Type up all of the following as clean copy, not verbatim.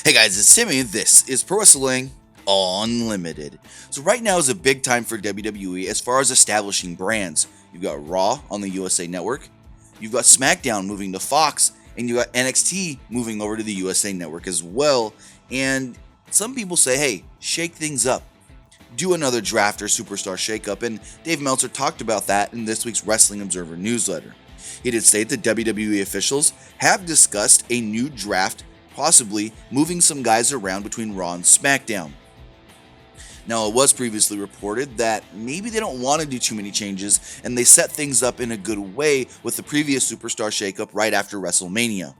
Hey guys, it's Timmy. This is Pro Wrestling Unlimited. So right now is a big time for WWE as far as establishing brands. You've got Raw on the USA Network, you've got SmackDown moving to Fox, and you've got NXT moving over to the USA Network as well. And some people say, hey, shake things up. Do another draft or superstar shakeup, and Dave Meltzer talked about that in this week's Wrestling Observer newsletter. He did state that WWE officials have discussed a new draft, possibly moving some guys around between Raw and SmackDown. Now, it was previously reported that maybe they don't want to do too many changes, and they set things up in a good way with the previous superstar shakeup right after WrestleMania.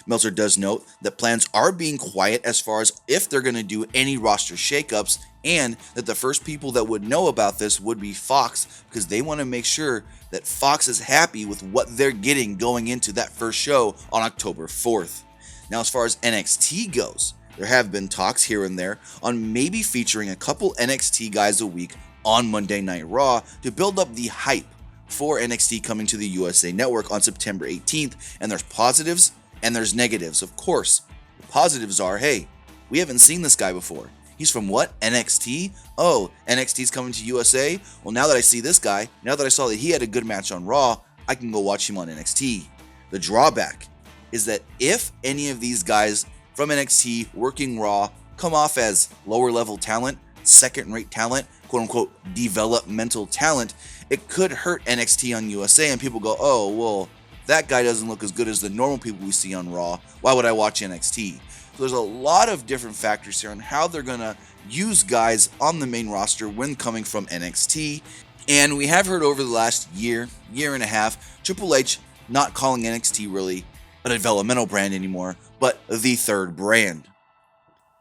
Meltzer does note that plans are being quiet as far as if they're going to do any roster shakeups, and that the first people that would know about this would be Fox, because they want to make sure that Fox is happy with what they're getting going into that first show on October 4th. Now, as far as NXT goes, there have been talks here and there on maybe featuring a couple NXT guys a week on Monday Night Raw to build up the hype for NXT coming to the USA Network on September 18th, and there's positives and there's negatives. Of course, the positives are, hey, we haven't seen this guy before. He's from what? NXT? Oh, NXT's coming to USA? Well, now that I see this guy, now that I saw that he had a good match on Raw, I can go watch him on NXT. The drawback is that if any of these guys from NXT working Raw come off as lower level talent, second rate talent, quote unquote developmental talent, it could hurt NXT on USA, and people go, oh, well, that guy doesn't look as good as the normal people we see on Raw. Why would I watch NXT? So there's a lot of different factors here on how they're going to use guys on the main roster when coming from NXT. And we have heard over the last year and a half, Triple H not calling NXT really a developmental brand anymore, but the third brand.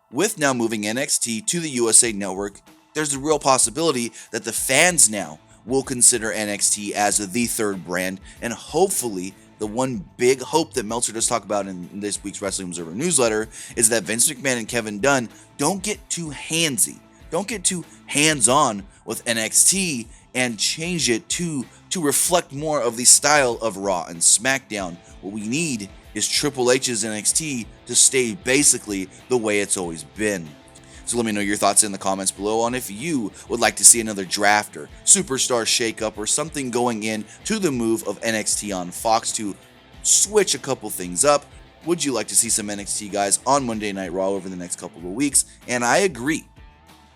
With now moving NXT to the USA Network, there's a real possibility that the fans now will consider NXT as the third brand, and hopefully the one big hope that Meltzer does talk about in this week's Wrestling Observer newsletter is that Vince McMahon and Kevin Dunn don't get too handsy, don't get too hands-on with NXT and change it to reflect more of the style of Raw and SmackDown. What we need is Triple H's NXT to stay basically the way it's always been. So let me know your thoughts in the comments below on if you would like to see another draft or superstar shakeup or something going in to the move of NXT on Fox to switch a couple things up. Would you like to see some NXT guys on Monday Night Raw over the next couple of weeks? And I agree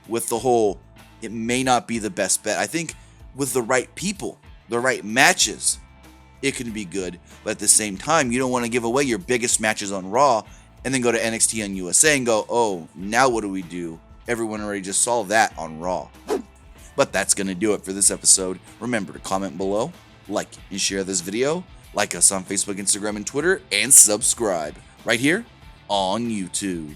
with the whole, it may not be the best bet. I think with the right people, the right matches, it can be good. But at the same time, you don't want to give away your biggest matches on Raw and then go to NXT on USA and go, oh, now what do we do? Everyone already just saw that on Raw. But that's going to do it for this episode. Remember to comment below, like and share this video, like us on Facebook, Instagram, and Twitter, and subscribe right here on YouTube.